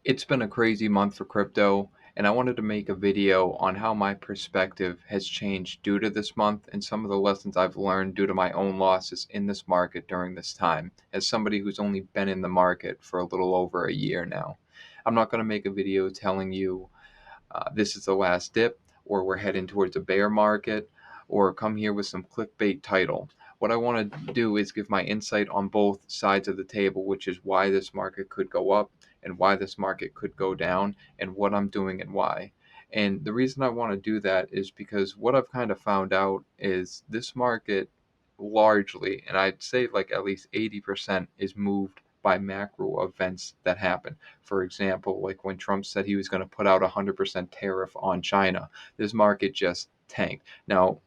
It's been a crazy month for crypto, and I wanted to make a video on how my perspective has changed due to this month and some of the lessons I've learned due to my own losses in this market during this time, as somebody who's only been in the market for a little over a year now. I'm not going to make a video telling you this is the last dip, or we're heading towards a bear market, or come here with some clickbait title. What I want to do is give my insight on both sides of the table, which is why this market could go up and why this market could go down, and what I'm doing and why. And the reason I want to do that is because what I've kind of found out is this market largely, and I'd say like at least 80%, is moved by macro events that happen. For example, like when Trump said he was going to put out a 100% tariff on China, this market just tanked. Now,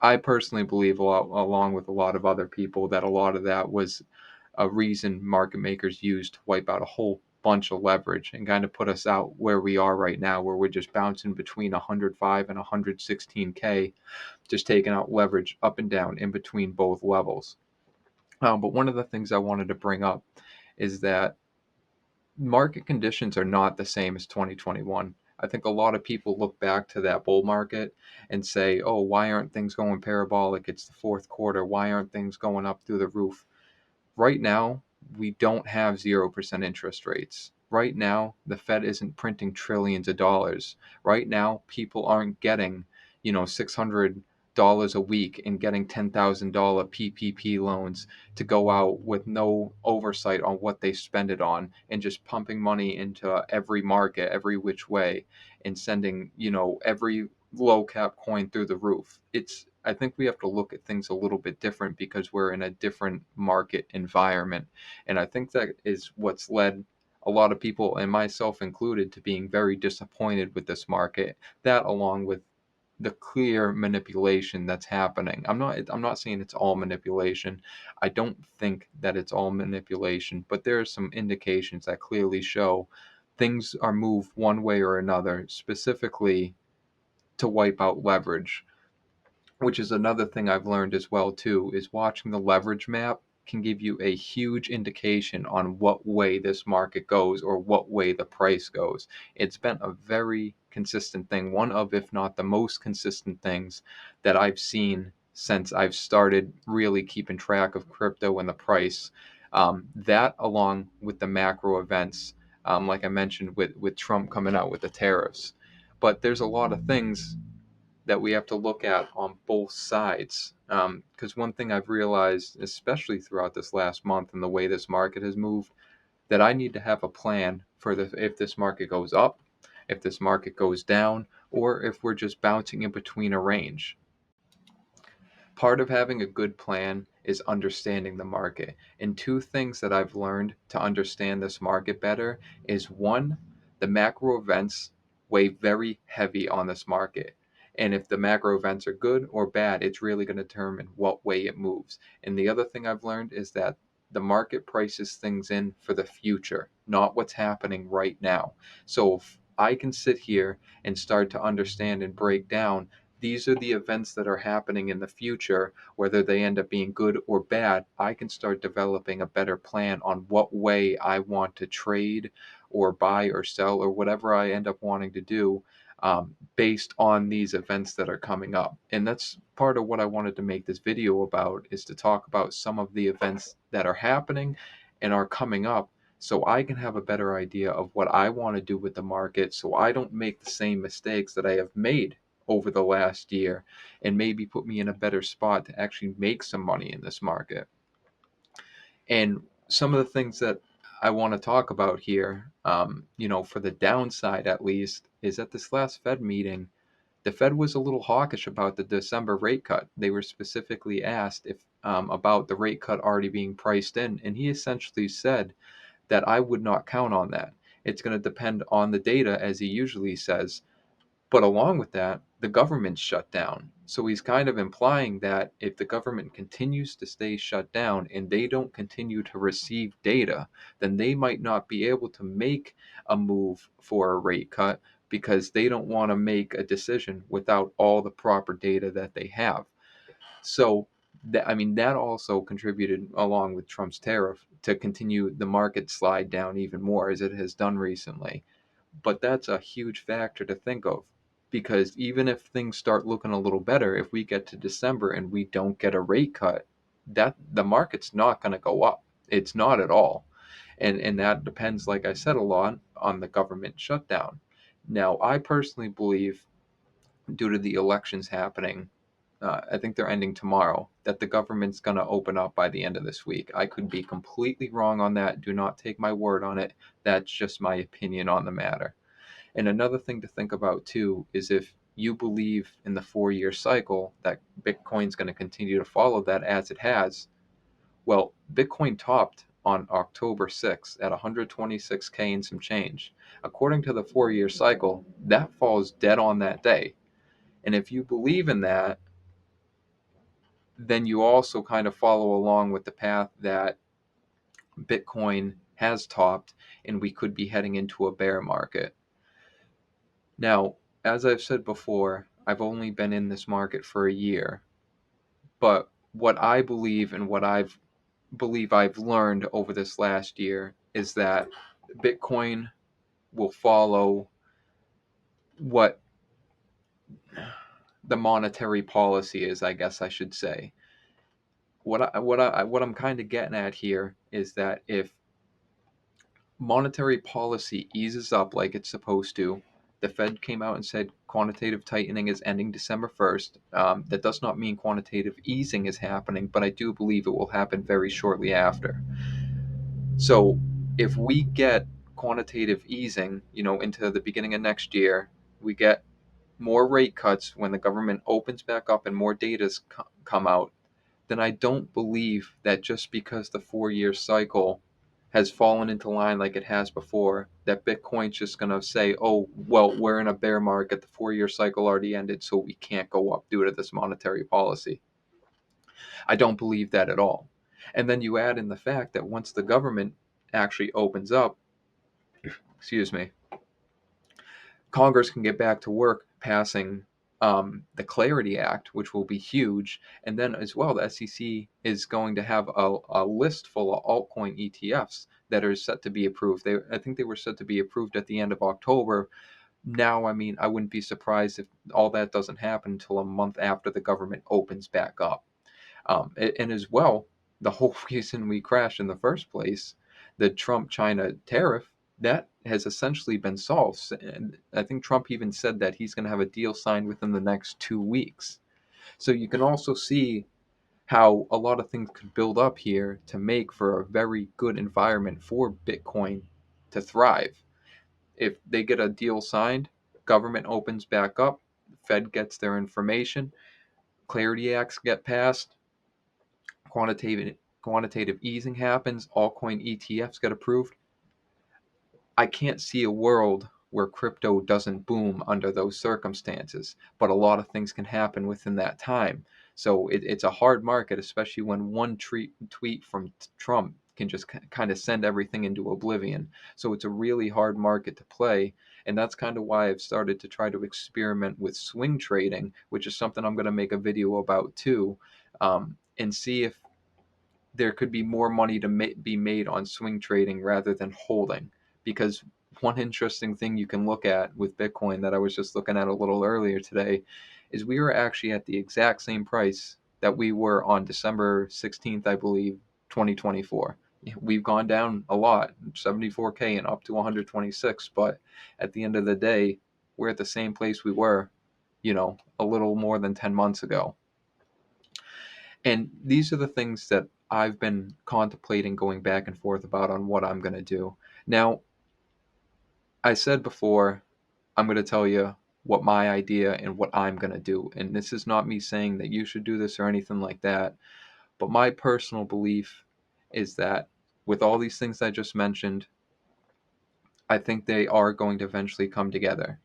I personally believe, along with a lot of other people, that a lot of that was a reason market makers used to wipe out a whole bunch of leverage and kind of put us out where we are right now, where we're just bouncing between 105 and 116K, just taking out leverage up and down in between both levels. But one of the things I wanted to bring up is that market conditions are not the same as 2021. I think a lot of people look back to that bull market and say, oh, why aren't things going parabolic? It's the fourth quarter. Why aren't things going up through the roof? Right now, we don't have 0% interest rates. Right now, the Fed isn't printing trillions of dollars. Right now, people aren't getting, $600 a week and getting $10,000 PPP loans to go out with no oversight on what they spend it on and just pumping money into every market, every which way, and sending, every low cap coin through the roof. I think we have to look at things a little bit different because we're in a different market environment. And I think that is what's led a lot of people, and myself included, to being very disappointed with this market. That, along with the clear manipulation that's happening. I'm not saying it's all manipulation. I don't think that it's all manipulation, but there are some indications that clearly show things are moved one way or another, specifically to wipe out leverage, which is another thing I've learned as well too, is watching the leverage map can give you a huge indication on what way this market goes or what way the price goes. It's been a very consistent thing, one of, if not the most consistent things that I've seen since I've started really keeping track of crypto and the price. That, along with the macro events, like I mentioned, with Trump coming out with the tariffs. But there's a lot of things that we have to look at on both sides. Because one thing I've realized, especially throughout this last month and the way this market has moved, that I need to have a plan for if this market goes up, if this market goes down, or if we're just bouncing in between a range. Part of having a good plan is understanding the market. And two things that I've learned to understand this market better is one, the macro events weigh very heavy on this market. And if the macro events are good or bad, it's really going to determine what way it moves. And the other thing I've learned is that the market prices things in for the future, not what's happening right now. So if I can sit here and start to understand and break down these are the events that are happening in the future, whether they end up being good or bad, I can start developing a better plan on what way I want to trade or buy or sell or whatever I end up wanting to do, based on these events that are coming up. And that's part of what I wanted to make this video about, is to talk about some of the events that are happening and are coming up, so I can have a better idea of what I want to do with the market, so I don't make the same mistakes that I have made over the last year, and maybe put me in a better spot to actually make some money in this market. And some of the things that I want to talk about here, for the downside at least, is at this last Fed meeting, the Fed was a little hawkish about the December rate cut. They were specifically asked if about the rate cut already being priced in, and he essentially said that I would not count on that. It's going to depend on the data, as he usually says. But along with that, the government's shut down. So he's kind of implying that if the government continues to stay shut down and they don't continue to receive data, then they might not be able to make a move for a rate cut because they don't want to make a decision without all the proper data that they have. So that also contributed, along with Trump's to continue the market slide down even more as it has done recently. But that's a huge factor to think of, because even if things start looking a little better, if we get to December and we don't get a rate cut, that the market's not going to go up. It's not at all. And that depends, like I said, a lot on the government shutdown. Now, I personally believe, due to the elections happening, I think they're ending tomorrow, that the government's going to open up by the end of this week. I could be completely wrong on that. Do not take my word on it. That's just my opinion on the matter. And another thing to think about too is, if you believe in the 4-year cycle that Bitcoin's going to continue to follow that as it has, well, Bitcoin topped on October 6th at 126K and some change. According to the 4-year cycle, that falls dead on that day. And if you believe in that, then you also kind of follow along with the path that Bitcoin has topped and we could be heading into a bear market. Now, as I've said before, I've only been in this market for a year, but what I believe and what I've learned over this last year is that Bitcoin will follow what the monetary policy is, I guess I should say. What I'm kind of getting at here is that if monetary policy eases up like it's supposed to, the Fed came out and said quantitative tightening is ending December 1st. That does not mean quantitative easing is happening, but I do believe it will happen very shortly after. So if we get quantitative easing, into the beginning of next year, we get more rate cuts when the government opens back up and more data's come out, then I don't believe that just because the 4-year cycle has fallen into line like it has before, that Bitcoin's just going to say, oh, well, we're in a bear market. The 4-year cycle already ended, so we can't go up due to this monetary policy. I don't believe that at all. And then you add in the fact that once the government actually opens up, excuse me, Congress can get back to work passing the Clarity Act, which will be huge. And then as well, the SEC is going to have a list full of altcoin ETFs that are set to be approved. I think they were set to be approved at the end of October. Now, I mean, I wouldn't be surprised if all that doesn't happen until a month after the government opens back up. And as well, the whole reason we crashed in the first place, the Trump-China tariff, that has essentially been solved. And I think Trump even said that he's going to have a deal signed within the next 2 weeks. So you can also see how a lot of things could build up here to make for a very good environment for Bitcoin to thrive. If they get a deal signed, government opens back up, Fed gets their information, Clarity Acts get passed, quantitative easing happens, altcoin ETFs get approved. I can't see a world where crypto doesn't boom under those circumstances, but a lot of things can happen within that time. So it's a hard market, especially when one tweet from Trump can just kind of send everything into oblivion. So it's a really hard market to play. And that's kind of why I've started to try to experiment with swing trading, which is something I'm going to make a video about too, and see if there could be more money to be made on swing trading rather than holding. Because one interesting thing you can look at with Bitcoin that I was just looking at a little earlier today is we were actually at the exact same price that we were on December 16th, I believe, 2024. We've gone down a lot, 74K and up to 126, but at the end of the day, we're at the same place we were, a little more than 10 months ago. And these are the things that I've been contemplating going back and forth about on what I'm going to do. Now, I said before, I'm going to tell you what my idea and what I'm going to do. And this is not me saying that you should do this or anything like that. But my personal belief is that with all these things I just mentioned, I think they are going to eventually come together.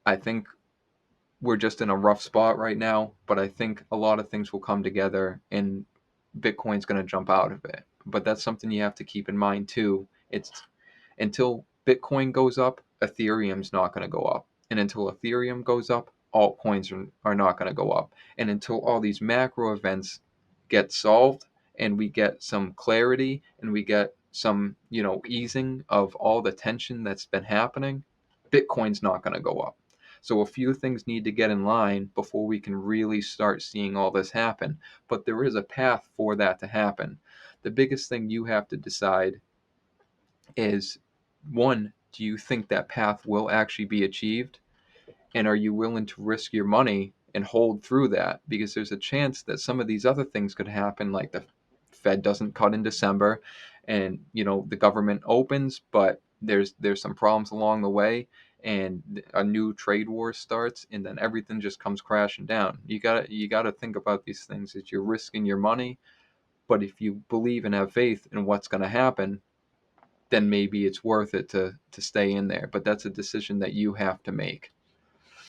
I think we're just in a rough spot right now, but I think a lot of things will come together and Bitcoin's going to jump out of it. But that's something you have to keep in mind too. It's until Bitcoin goes up, Ethereum's not going to go up. And until Ethereum goes up, altcoins are not going to go up. And until all these macro events get solved and we get some clarity and we get some, easing of all the tension that's been happening, Bitcoin's not going to go up. So a few things need to get in line before we can really start seeing all this happen. But there is a path for that to happen. The biggest thing you have to decide is, one, do you think that path will actually be achieved? And are you willing to risk your money and hold through that? Because there's a chance that some of these other things could happen, like the Fed doesn't cut in December, and the government opens, but there's some problems along the way, and a new trade war starts, and then everything just comes crashing down. You gotta think about these things as you're risking your money, but if you believe and have faith in what's going to happen, then maybe it's worth it to stay in there. But that's a decision that you have to make.